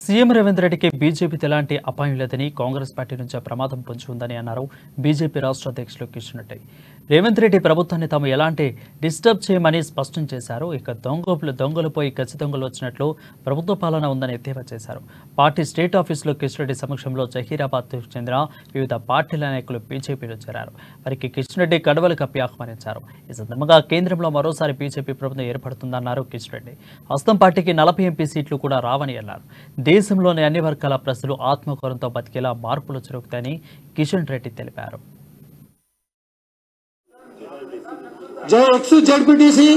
CM Revanth రెడ్డికి BJP ఎలాంటి అపాయం లేదని కాంగ్రెస్ పార్టీ నుంచి ప్రమాదం పొంచి ఉందని అన్నారు బీజేపీ రాష్ట్ర అధ్యక్షులు కిషన్ రెడ్డి. రేవంత్ రెడ్డి ప్రభుత్వాన్ని తాము ఎలాంటి డిస్టర్బ్ చేయమని స్పష్టం చేశారు. ఇక దొంగలపై గచ్చి దొంగలు వచ్చినట్లు ప్రభుత్వ పాలన ఉందని ఎద్దేవా చేశారు. పార్టీ స్టేట్ ఆఫీసులో కిషన్ రెడ్డి సమక్షంలో జహీరాబాద్కు చెందిన వివిధ పార్టీల నాయకులు బీజేపీలో చేరారు. వారికి కిషన్ రెడ్డి కడవలు కప్పి ఆహ్వానించారు. ఈ సందర్భంగా కేంద్రంలో మరోసారి బీజేపీ ప్రభుత్వం ఏర్పడుతుందన్నారు కిషన్ రెడ్డి. హస్తం పార్టీకి 40 ఎంపీ సీట్లు కూడా రావని అన్నారు. దేశంలోని అన్ని వర్గాల ప్రజలు ఆత్మగౌరవంతో బతికేలా మార్పులు జరుగుతాయని కిషన్ రెడ్డి తెలిపారు. జై ఎక్స్ జెడ్పీటీసీ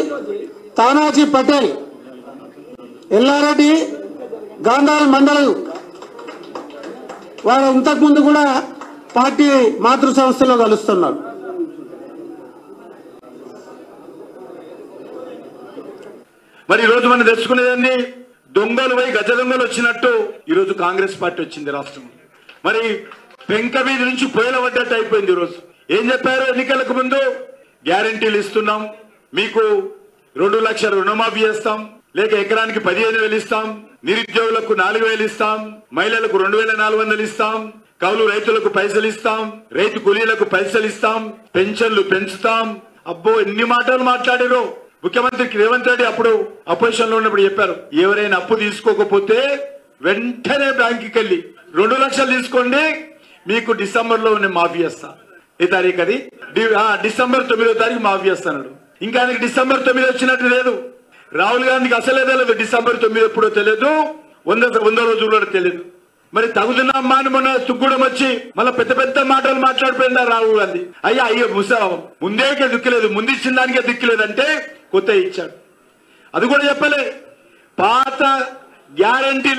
తానాజీ పటేల్ ఎల్లారెడ్డి గాంధార మండలం వారు ఇంతకుముందు కూడా పార్టీ మాతృ సంస్థలో కలుస్తున్నారు. మరి ఈరోజు మనం తెచ్చుకునేదాన్ని దొంగలు పోయి గజ దొంగలు వచ్చినట్టు ఈరోజు కాంగ్రెస్ పార్టీ వచ్చింది రాష్ట్రంలో. మరి పెంక మీద నుంచి పొయ్యిల పడ్డట్టు అయిపోయింది. ఈరోజు ఏం చెప్పారు? ఎన్నికలకు ముందు గ్యారంటీలు ఇస్తున్నాం, మీకు 2 లక్షల రుణమాఫీ చేస్తాం, లేక ఎకరానికి 15,000 ఇస్తాం, నిరుద్యోగులకు 4,000 ఇస్తాం, మహిళలకు 2,400 ఇస్తాం, కౌలు రైతులకు పైసలు ఇస్తాం, రైతు కూలీలకు పైసలు ఇస్తాం, పెన్షన్లు పెంచుతాం. అబ్బో ఎన్ని మాటలు మాట్లాడారో. ముఖ్యమంత్రి రేవంత్ రెడ్డి అప్పుడు అపోజిషన్ లో ఉన్నప్పుడు చెప్పారు, ఎవరైనా అప్పు తీసుకోకపోతే వెంటనే బ్యాంకుకి వెళ్ళి 2 లక్షలు తీసుకోండి, మీకు డిసెంబర్ లో మాఫీ చేస్తా. ఏ తారీఖు అది? డిసెంబర్ 9వ తారీఖు మాఫీ చేస్తాడు. ఇంకా ఆయనకి డిసెంబర్ 9 వచ్చినట్టు లేదు. రాహుల్ గాంధీకి అసలే తెలియదు డిసెంబర్ 9 ఎప్పుడో తెలియదు, 100 రోజుల్లో తెలియదు. మరి తగుదున్నామ్మా అని మొన్న తుగ్గూడం వచ్చి మళ్ళీ పెద్ద పెద్ద మాటలు మాట్లాడిపోయినారు రాహుల్ గాంధీ. అయ్యో ముందేకే దిక్కులేదు, ముందు ఇచ్చిన దానికే దిక్కులేదంటే కొత్త ఇచ్చాడు. అది కూడా చెప్పలే. పాత గ్యారంటీ